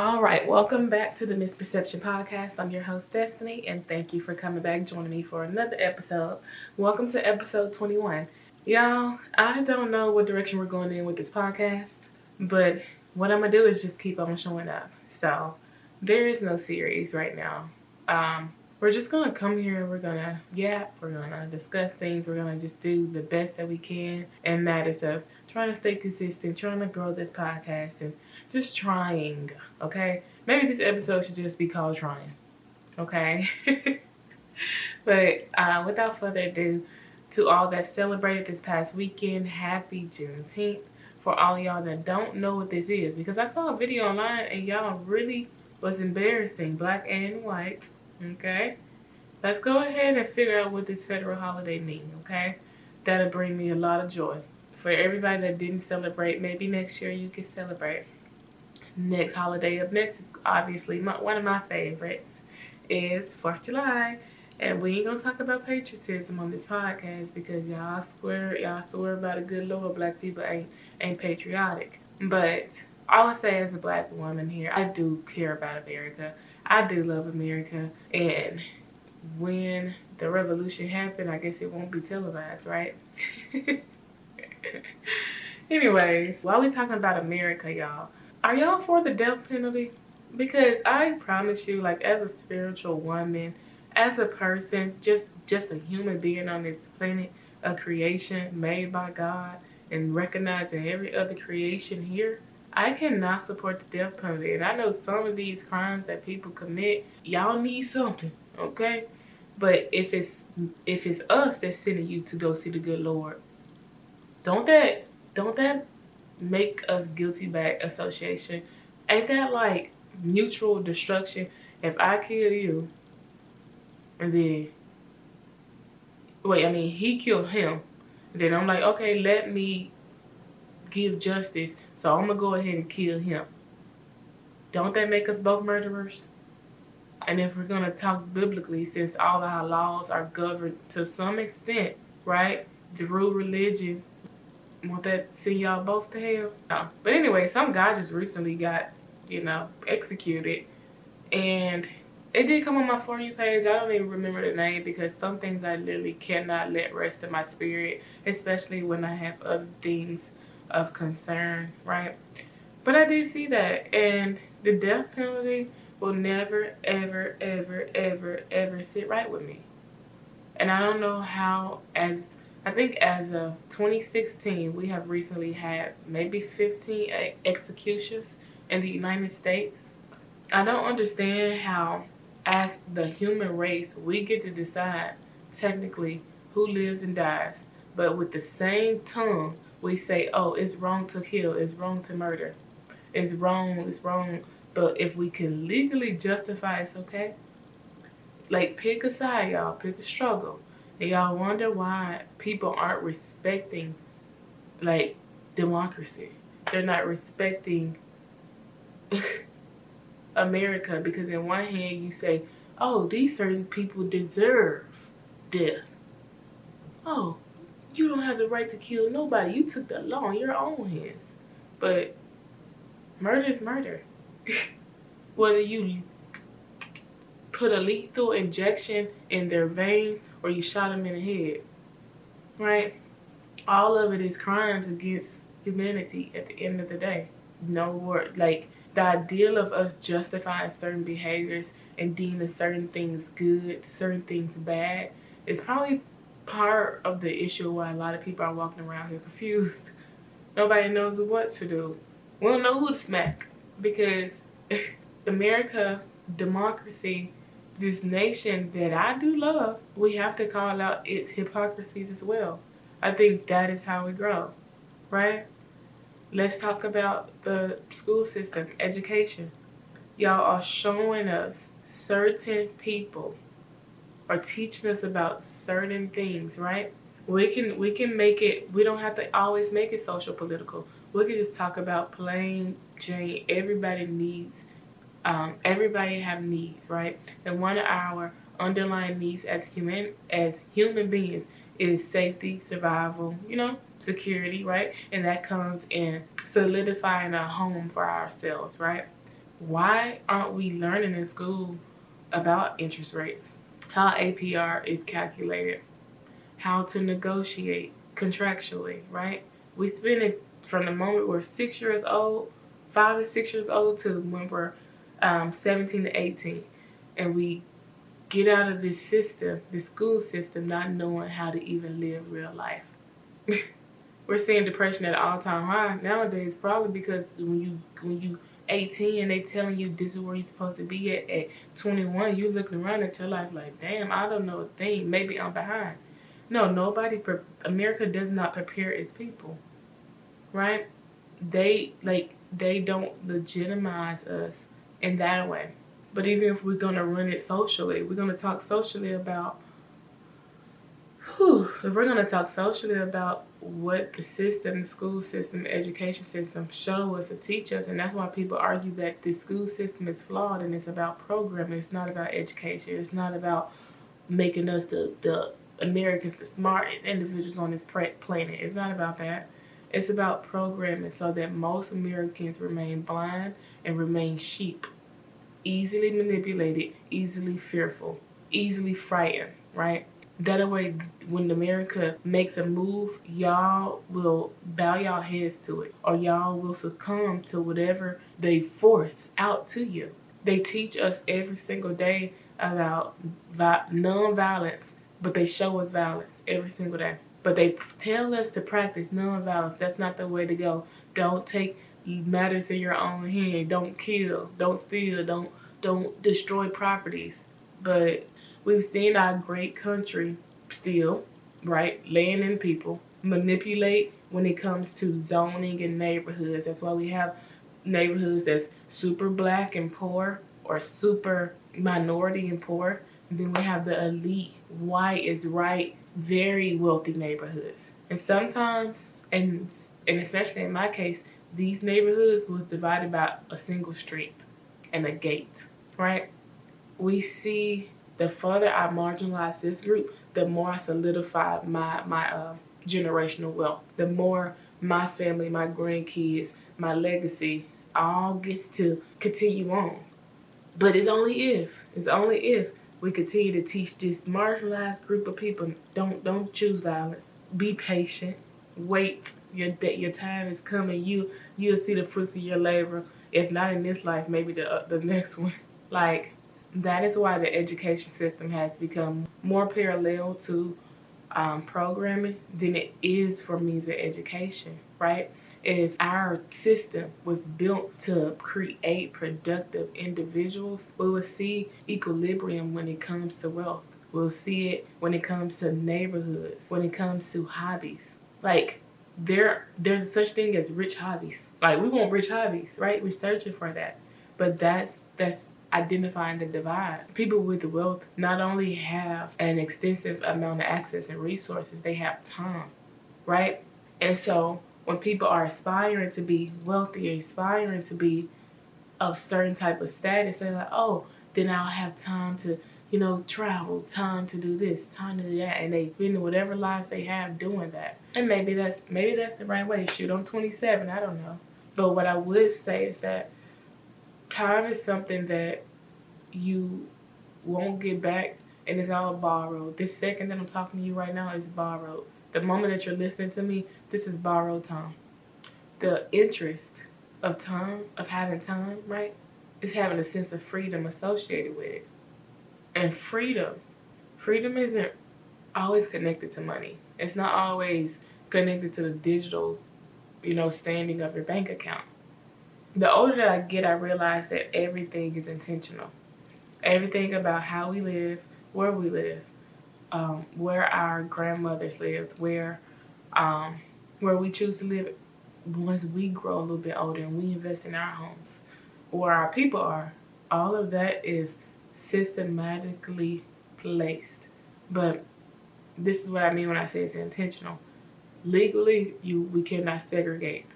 All right, welcome back to the Misperception Podcast. I'm your host, Destiny, and thank you for coming back, joining me for another episode. Welcome to episode 21. Y'all, I don't know what direction we're going in with this podcast, but what I'm going to do is just keep on showing up. So, there is no series right now. We're just going to come here, we're going to yap, we're going to discuss things, we're going to just do the best that we can in matters of trying to stay consistent, trying to grow this podcast, and just trying, okay? Maybe this episode should just be called Trying, okay? But without further ado, to all that celebrated this past weekend, happy Juneteenth. For all y'all that don't know what this is, because I saw a video online and y'all really was embarrassing, black and white, okay? Let's go ahead and figure out what this federal holiday means, okay? That'll bring me a lot of joy. For everybody that didn't celebrate, maybe next year you can celebrate. Next holiday up next is obviously one of my favorites is 4th of July. And we ain't gonna talk about patriotism on this podcast because y'all swear by the good Lord, black people ain't patriotic. But I would say as a black woman here, I do care about America. I do love America. And when the revolution happened, I guess it won't be televised, right? Anyways, while we talking about America, y'all, are y'all for the death penalty? Because I promise you, like, as a spiritual woman, as a person, just a human being on this planet, a creation made by God, and recognizing every other creation here, I cannot support the death penalty. And I know some of these crimes that people commit, y'all need something, okay? But if it's us that's sending you to go see the good Lord, don't that make us guilty by association? Ain't that like mutual destruction? If I kill you, and then he killed him, and then I'm like, okay, let me give justice, so I'm gonna go ahead and kill him. Don't that make us both murderers? And if we're gonna talk biblically, since all our laws are governed to some extent, right, through religion, won't that send y'all both to hell? No. But anyway, some guy just recently got, executed. And it did come on my For You page. I don't even remember the name because some things I literally cannot let rest in my spirit, especially when I have other things of concern, right? But I did see that. And the death penalty will never, ever, ever, ever, ever sit right with me. And I don't know how, I think as of 2016, we have recently had maybe 15 executions in the United States. I don't understand how, as the human race, we get to decide technically who lives and dies. But with the same tongue, we say, oh, it's wrong to kill, it's wrong to murder, it's wrong. But if we can legally justify it's okay, like, pick a side, y'all, pick a struggle. And y'all wonder why people aren't respecting, like, democracy. They're not respecting America, because in one hand you say, oh, these certain people deserve death. Oh, you don't have the right to kill nobody. You took the law in your own hands. But murder is murder. Whether you put a lethal injection in their veins or you shot them in the head, right? All of it is crimes against humanity at the end of the day. No word, like, the ideal of us justifying certain behaviors and deeming certain things good, certain things bad, is probably part of the issue why a lot of people are walking around here confused. Nobody knows what to do. We don't know who to smack because America, democracy, this nation that I do love, we have to call out its hypocrisies as well. I think that is how we grow, right? Let's talk about the school system, education. Y'all are showing us certain people are teaching us about certain things, right? We can make it, we don't have to always make it social political. We can just talk about plain Jane. Everybody have needs, right? And one of our underlying needs as human beings is safety, survival, security, right? And that comes in solidifying a home for ourselves, right? Why aren't we learning in school about interest rates, how APR is calculated, how to negotiate contractually, right? We spend it from the moment we're 6 years old, 5 and 6 years old, to when we're 17 to 18. And we get out of this system, the school system, not knowing how to even live real life. We're seeing depression at an all-time high nowadays, probably because when you 18 and they telling you this is where you're supposed to be at 21, you're looking around at your life like, damn, I don't know a thing. Maybe I'm behind. No, America does not prepare its people, right? They don't legitimize us in that way. But even if we're gonna run it socially, we're gonna talk socially about if we're going to talk socially about what the system, the school system, the education system show us or teach us, and that's why people argue that the school system is flawed and it's about programming. It's not about education. It's not about making us the Americans the smartest individuals on this planet. It's not about that. It's about programming so that most Americans remain blind and remain sheep, easily manipulated, easily fearful, easily frightened, right? That way, when America makes a move, y'all will bow y'all heads to it, or y'all will succumb to whatever they force out to you. They teach us every single day about non-violence, but they show us violence every single day. But they tell us to practice non-violence. That's not the way to go. Don't take matters in your own hand. Don't kill. Don't steal. Don't destroy properties. But we've seen our great country still, right, land and people, manipulate when it comes to zoning and neighborhoods. That's why we have neighborhoods that's super black and poor or super minority and poor. And then we have the elite, white is right, very wealthy neighborhoods. And sometimes, and especially in my case, these neighborhoods was divided by a single street and a gate, right? We see the further I marginalize this group, the more I solidify my generational wealth. The more my family, my grandkids, my legacy all gets to continue on. But it's only if we continue to teach this marginalized group of people, don't choose violence. Be patient. Wait. Your time is coming. You'll see the fruits of your labor. If not in this life, maybe the next one. Like, that is why the education system has become more parallel to programming than it is for means of education, right? If our system was built to create productive individuals, we will see equilibrium when it comes to wealth. We'll see it when it comes to neighborhoods, when it comes to hobbies. Like, there's such thing as rich hobbies. Like, we want rich hobbies, right? We're searching for that. But that's identifying the divide. People with wealth not only have an extensive amount of access and resources, they have time, right? And so when people are aspiring to be wealthy or aspiring to be of certain type of status, they're like, oh, then I'll have time to, travel, time to do this, time to do that, and they spend whatever lives they have doing that. And maybe that's the right way. Shoot, I'm 27, I don't know. But what I would say is that time is something that you won't get back, and it's all borrowed. This second that I'm talking to you right now is borrowed. The moment that you're listening to me, this is borrowed time. The interest of time, of having time, right, is having a sense of freedom associated with it. And freedom isn't always connected to money. It's not always connected to the digital, standing of your bank account. The older that I get, I realize that everything is intentional. Everything about how we live, where we live, where our grandmothers lived, where we choose to live once we grow a little bit older and we invest in our homes, where our people are. All of that is systematically placed. But this is what I mean when I say it's intentional. Legally, we cannot segregate.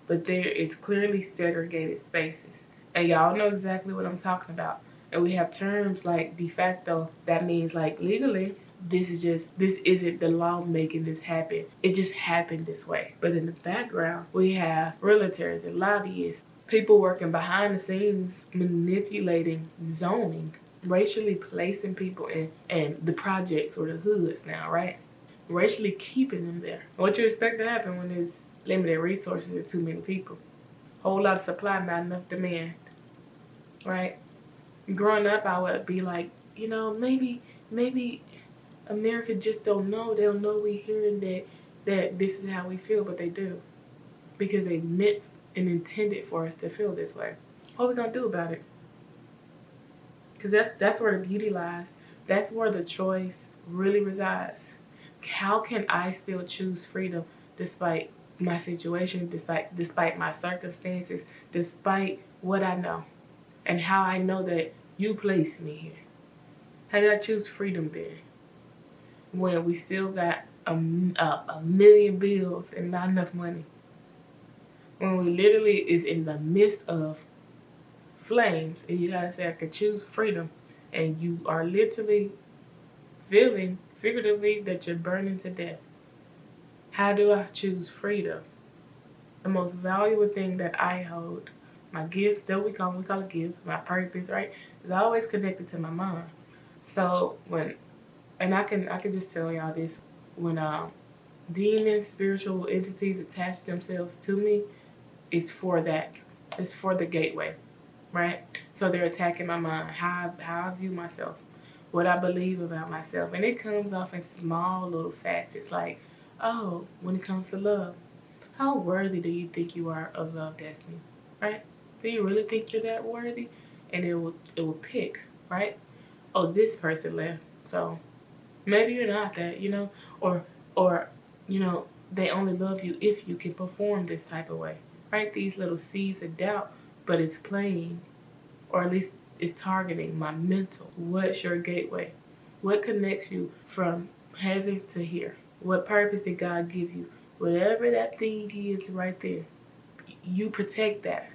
But there is clearly segregated spaces. And y'all know exactly what I'm talking about. And we have terms like de facto. That means like legally, this isn't the law making this happen. It just happened this way. But in the background, we have realtors and lobbyists, People working behind the scenes, manipulating zoning, racially placing people in the projects or the hoods now, right? Racially keeping them there. What you expect to happen when there's limited resources and too many people? Whole lot of supply, not enough demand, right? Growing up, I would be like, maybe America just don't know. They don't know we hearing that this is how we feel, but they do, because they meant and intended for us to feel this way. What are we gonna do about it? Because that's where the beauty lies. That's where the choice really resides. How can I still choose freedom despite my situation, despite my circumstances, despite what I know, and how I know that you placed me here? How did I choose freedom then, when we still got a million bills and not enough money? When we literally is in the midst of flames, and you gotta say I could choose freedom, and you are literally feeling figuratively that you're burning to death. How do I choose freedom? The most valuable thing that I hold, my gift, that we call it gifts, my purpose, right, is always connected to my mind. So I can just tell y'all this, when demons, spiritual entities attach themselves to me, it's for that. It's for the gateway, right? So they're attacking my mind, how I view myself, what I believe about myself. And it comes off in small little facets, like, oh, when it comes to love, how worthy do you think you are of love, Destiny, right? Do you really think you're that worthy? And it will pick, right? Oh, this person left, so maybe you're not that, or they only love you if you can perform this type of way, right? These little seeds of doubt, but it's playing, or at least it's targeting my mental. What's your gateway? What connects you from heaven to here? What purpose did God give you? Whatever that thing is right there, you protect that,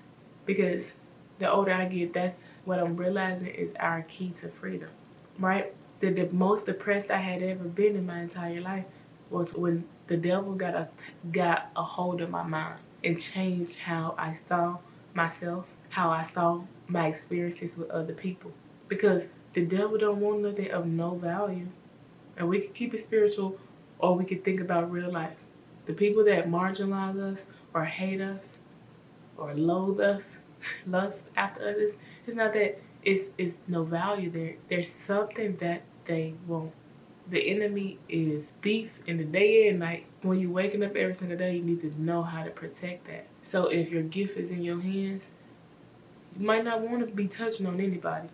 because the older I get, that's what I'm realizing is our key to freedom, right? The most depressed I had ever been in my entire life was when the devil got a hold of my mind and changed how I saw myself, how I saw my experiences with other people. Because the devil don't want nothing of no value. And we can keep it spiritual, or we can think about real life. The people that marginalize us or hate us or loathe us, lust after us, it's not that it's no value there. There's something that they want. The enemy is thief in the day and night. When you're waking up every single day, you need to know how to protect that. So if your gift is in your hands, you might not want to be touching on anybody,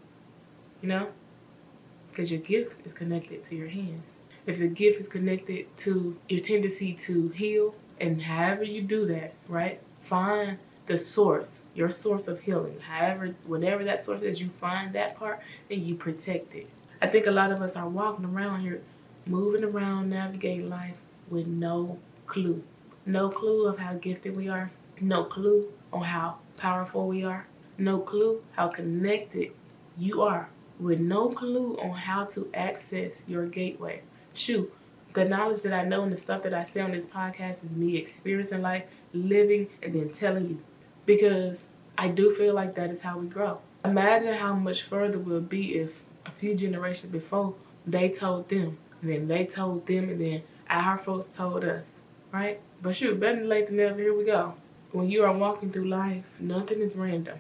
because your gift is connected to your hands. If your gift is connected to your tendency to heal, and however you do that, right? Find the source, your source of healing. However, whatever that source is, you find that part and you protect it. I think a lot of us are walking around here, moving around, navigating life with no clue. No clue of how gifted we are. No clue on how powerful we are. No clue how connected you are. With no clue on how to access your gateway. Shoot, the knowledge that I know and the stuff that I say on this podcast is me experiencing life, living, and then telling you. Because I do feel like that is how we grow. Imagine how much further we'll be if a few generations before they told them, and then they told them, and then our folks told us, right? But shoot, better than late than never, here we go. When you are walking through life, nothing is random.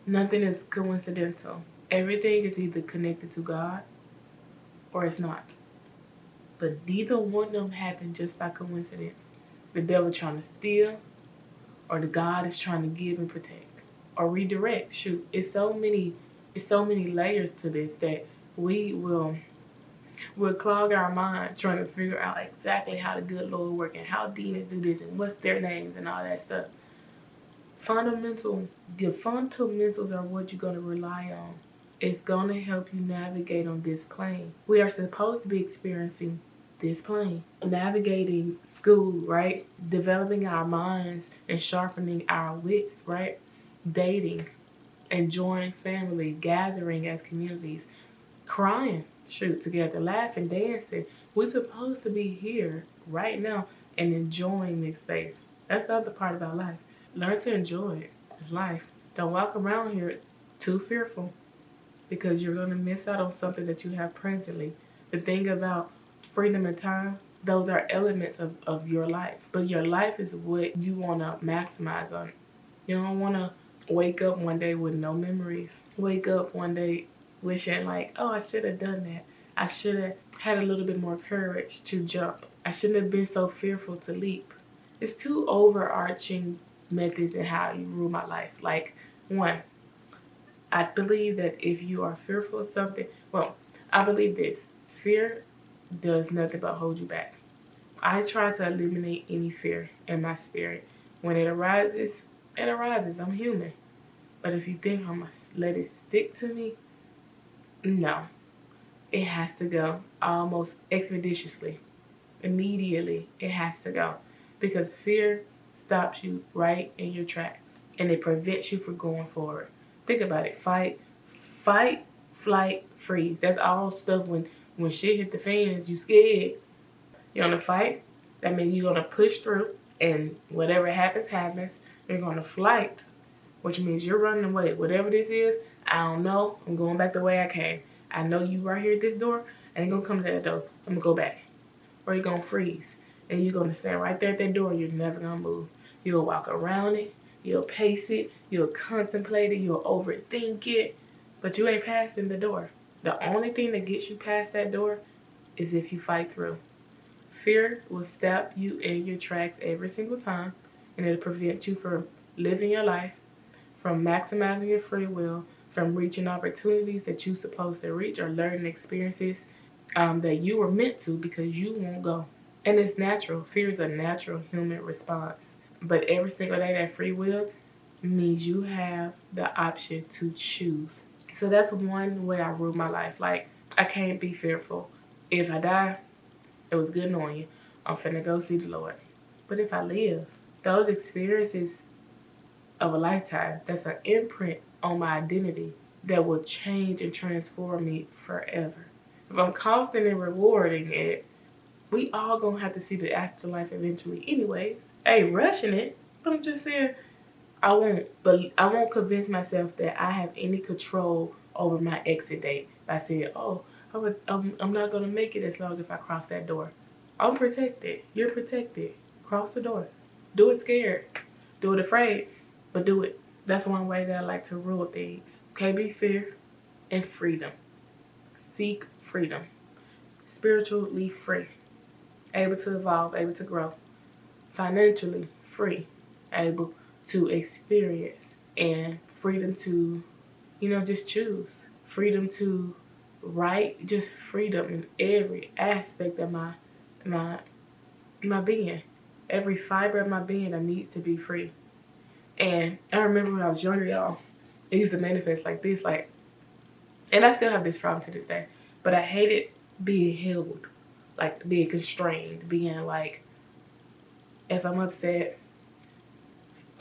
Nothing is coincidental. Everything is either connected to God or it's not. But neither one of them happen just by coincidence. The devil trying to steal, or the God is trying to give and protect, or redirect. Shoot, it's so many layers to this that we'll clog our mind trying to figure out exactly how the good Lord work and how demons do this and what's their names and all that stuff. The fundamentals are what you're going to rely on. It's going to help you navigate on this plane. We are supposed to be experiencing this plane. Navigating school, right? Developing our minds and sharpening our wits, right? Dating, enjoying family, gathering as communities, crying, together, laughing, dancing. We're supposed to be here right now and enjoying this space. That's the other part about life. Learn to enjoy it. It's life. Don't walk around here too fearful because you're going to miss out on something that you have presently. The thing about freedom and time, those are elements of your life. But your life is what you want to maximize on. You don't want to wake up one day with no memories. Wake up one day wishing like, oh, I should have done that. I should have had a little bit more courage to jump. I shouldn't have been so fearful to leap. It's two overarching methods in how you rule my life. Like, one, I believe that if you are fearful of something, well, I believe this. Fear does nothing but hold you back. I try to eliminate any fear in my spirit. When it arises, it arises. I'm human. But if you think I'm going to let it stick to me, no. It has to go almost expeditiously. Immediately, it has to go. Because fear stops you right in your tracks. And it prevents you from going forward. Think about it. Fight, flight, freeze. That's all stuff when shit hit the fans, you scared. You're going to fight. That means you're going to push through. And whatever happens, happens. You're going to flight, which means you're running away. Whatever this is, I don't know. I'm going back the way I came. I know you right here at this door. I ain't going to come to that door. I'm going to go back. Or you're going to freeze. And you're going to stand right there at that door. You're never going to move. You'll walk around it. You'll pace it. You'll contemplate it. You'll overthink it. But you ain't passing the door. The only thing that gets you past that door is if you fight through. Fear will stop you in your tracks every single time. And it'll prevent you from living your life, from maximizing your free will, from reaching opportunities that you're supposed to reach or learning experiences that you were meant to because you won't go. And it's natural. Fear is a natural human response. But every single day, that free will means you have the option to choose. So that's one way I rule my life. Like, I can't be fearful. If I die, it was good knowing you. I'm finna go see the Lord. But if I live, those experiences of a lifetime, that's an imprint on my identity that will change and transform me forever. If I'm constantly rewarding it, we all gonna have to see the afterlife eventually anyways. I ain't rushing it, but I'm just saying I won't convince myself that I have any control over my exit date by saying, oh, I'm not gonna make it as long if I cross that door. I'm protected. You're protected. Cross the door. Do it scared. Do it afraid, but do it. That's one way that I like to rule things. KB, fear, and freedom. Seek freedom. Spiritually free. Able to evolve, able to grow. Financially free. Able to experience. And freedom to, just choose. Freedom to write. Just freedom in every aspect of my being. Every fiber of my being that needs to be free. And I remember when I was younger, y'all, it used to manifest like this, and I still have this problem to this day, but I hated being held, like being constrained, being like, if I'm upset,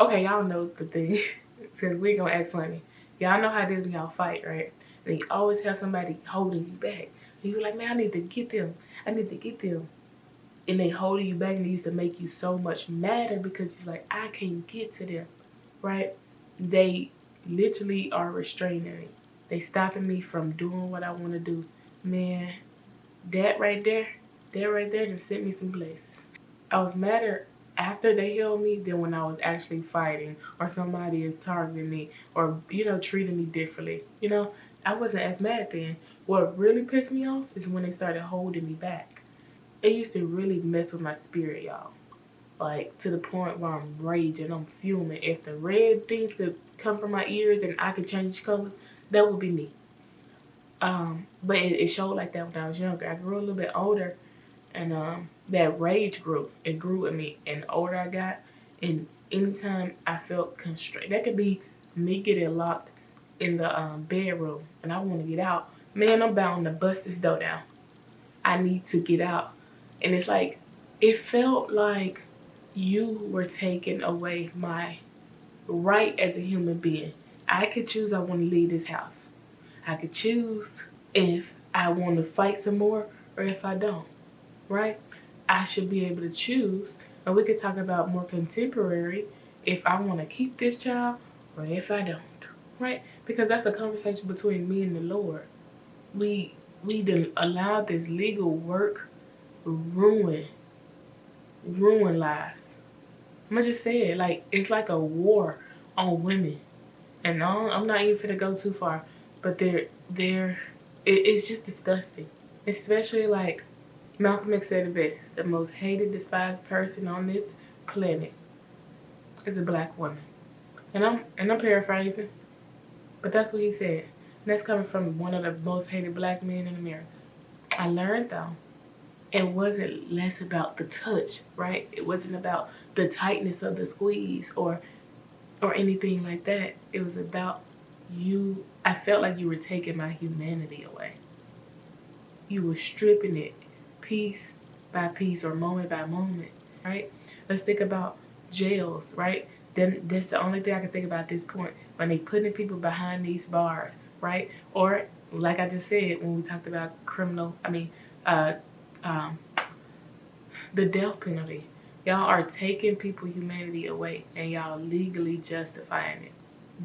okay, y'all know the thing, because we ain't gonna act funny. Y'all know how it is when y'all fight, right? And you always have somebody holding you back. And you're like, man, I need to get them. And they holding you back, and they used to make you so much madder because it's like, I can't get to them, right? They literally are restraining me. They stopping me from doing what I want to do. Man, that right there just sent me some places. I was madder after they held me than when I was actually fighting or somebody is targeting me or, treating me differently. I wasn't as mad then. What really pissed me off is when they started holding me back. It used to really mess with my spirit, y'all. Like, to the point where I'm raging, I'm fuming. If the red things could come from my ears and I could change colors, that would be me. But it showed like that when I was younger. I grew a little bit older, and that rage grew. It grew with me. And the older I got, and anytime I felt constrained, that could be me getting locked in the bedroom, and I want to get out. Man, I'm bound to bust this door down. I need to get out. And it's like, it felt like you were taking away my right as a human being. I could choose I want to leave this house. I could choose if I want to fight some more or if I don't, right? I should be able to choose. And we could talk about more contemporary, if I want to keep this child What if I don't? Right? Because that's a conversation between me and the Lord. We didn't allow this legal work ruin lives. I'm gonna just say it, like it's like a war on women. And no, I'm not even gonna go too far, but it's just disgusting. Especially like Malcolm X said it best: the most hated, despised person on this planet is a black woman. And I'm paraphrasing, but that's what he said. And that's coming from one of the most hated black men in America. I learned though, it wasn't less about the touch, right? It wasn't about the tightness of the squeeze or anything like that. It was about you. I felt like you were taking my humanity away. You were stripping it piece by piece or moment by moment, right? Let's think about jails, right? Then that's the only thing I can think about at this point, when they putting people behind these bars, right? Or like I just said when we talked about uh, um, the death penalty. Y'all are taking people's humanity away and y'all legally justifying it.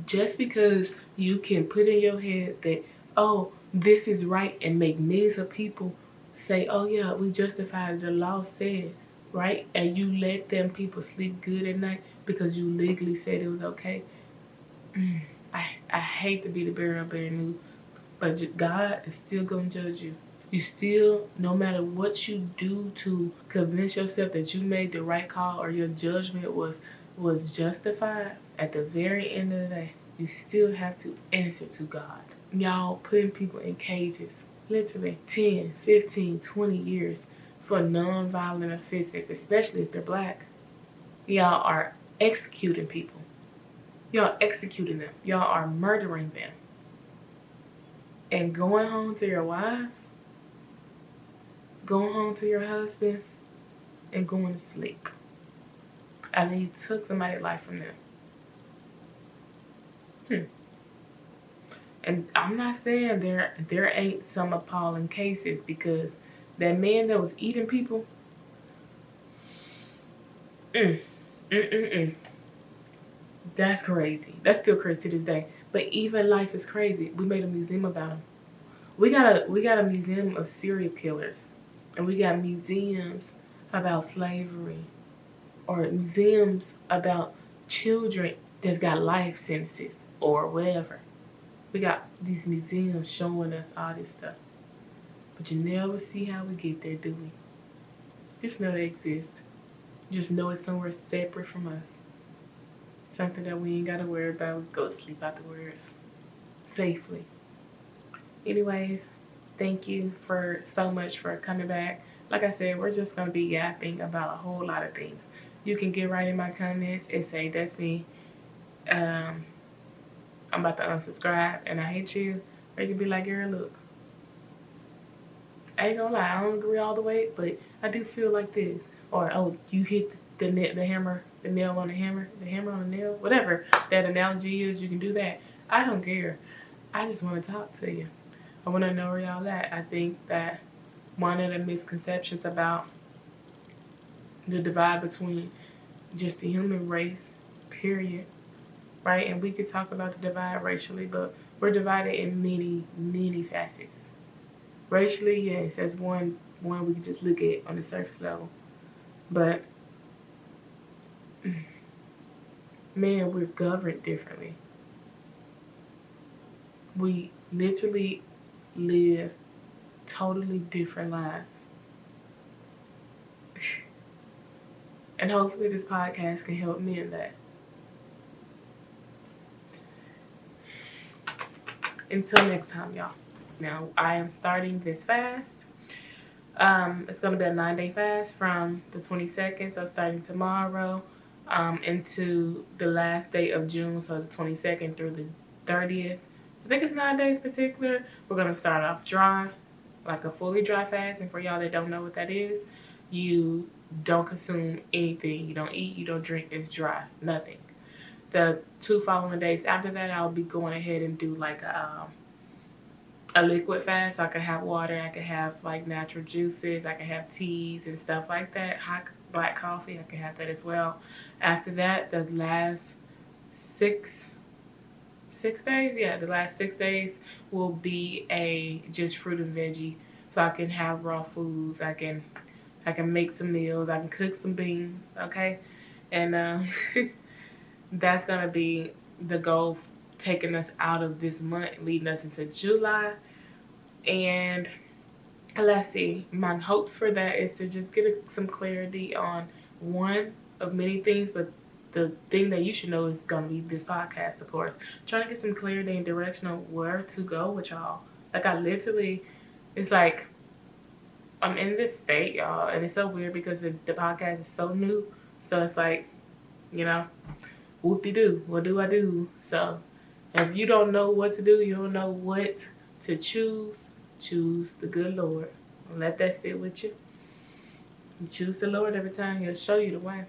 Just because you can put in your head that, oh, this is right, and make millions of people say, oh yeah, we justify the law says, right? And you let them people sleep good at night because you legally said it was okay. I hate to be the bearer of bad news, but God is still going to judge you. You still, no matter what you do to convince yourself that you made the right call or your judgment was justified, at the very end of the day, you still have to answer to God. Y'all putting people in cages, literally 10, 15, 20 years for non-violent offenses, especially if they're black. Y'all are executing people. Y'all executing them. Y'all are murdering them. And going home to your wives, going home to your husbands, and going to sleep. And then you took somebody's life from them. And I'm not saying there ain't some appalling cases, because that man that was eating people, that's crazy. That's still crazy to this day. But even life is crazy. We made a museum about him. We got a museum of serial killers, and we got museums about slavery, or museums about children that's got life sentences or whatever. We got these museums showing us all this stuff, but you never see how we get there, do we? Just know they exist. Just know it's somewhere separate from us. Something that we ain't gotta worry about. We go to sleep afterwards safely. Anyways, thank you for so much for coming back. Like I said, we're just gonna be yapping about a whole lot of things. You can get right in my comments and say, Destiny, I'm about to unsubscribe and I hate you. Or you can be like, girl, look, I ain't gonna lie, I don't agree all the way, but I do feel like this. Or, oh, you hit the hammer, the nail on the hammer, the hammer on the nail, whatever that analogy is, you can do that. I don't care. I just want to talk to you. I want to know where y'all at. I think that one of the misconceptions about the divide between just the human race, period, right? And we could talk about the divide racially, but we're divided in many, many facets. Racially, yes, that's one we can just look at on the surface level. But, man, we're governed differently. We literally live totally different lives. And hopefully this podcast can help me in that. Until next time, y'all. Now, I am starting this fast. It's going to be a 9-day fast from the 22nd, so starting tomorrow, into the last day of June, so the 22nd through the 30th. I think it's 9 days particular. We're going to start off dry, like a fully dry fast. And for y'all that don't know what that is, you don't consume anything. You don't eat, you don't drink. It's dry, nothing. The 2 following days after that, I'll be going ahead and do like a liquid fast. So I could have water, I could have like natural juices, I could have teas and stuff like that. Hot black coffee, I could have that as well. After that, the last 6 6 days. Yeah, the last 6 days will be a just fruit and veggie, so I can have raw foods. I can make some meals. I can cook some beans. Okay, and that's gonna be the goal, taking us out of this month, leading us into July. And let's see, my hopes for that is to just get some clarity on one of many things, but the thing that you should know is gonna be this podcast, of course. Trying to get some clarity and direction on where to go with y'all. Like I literally, it's like I'm in this state, y'all, and it's so weird because the podcast is so new. So it's like, you know, whoop-de-doo, what do I do? So if you don't know what to do, you don't know what to choose the good Lord. Let that sit with you. You choose the Lord every time, He'll show you the way.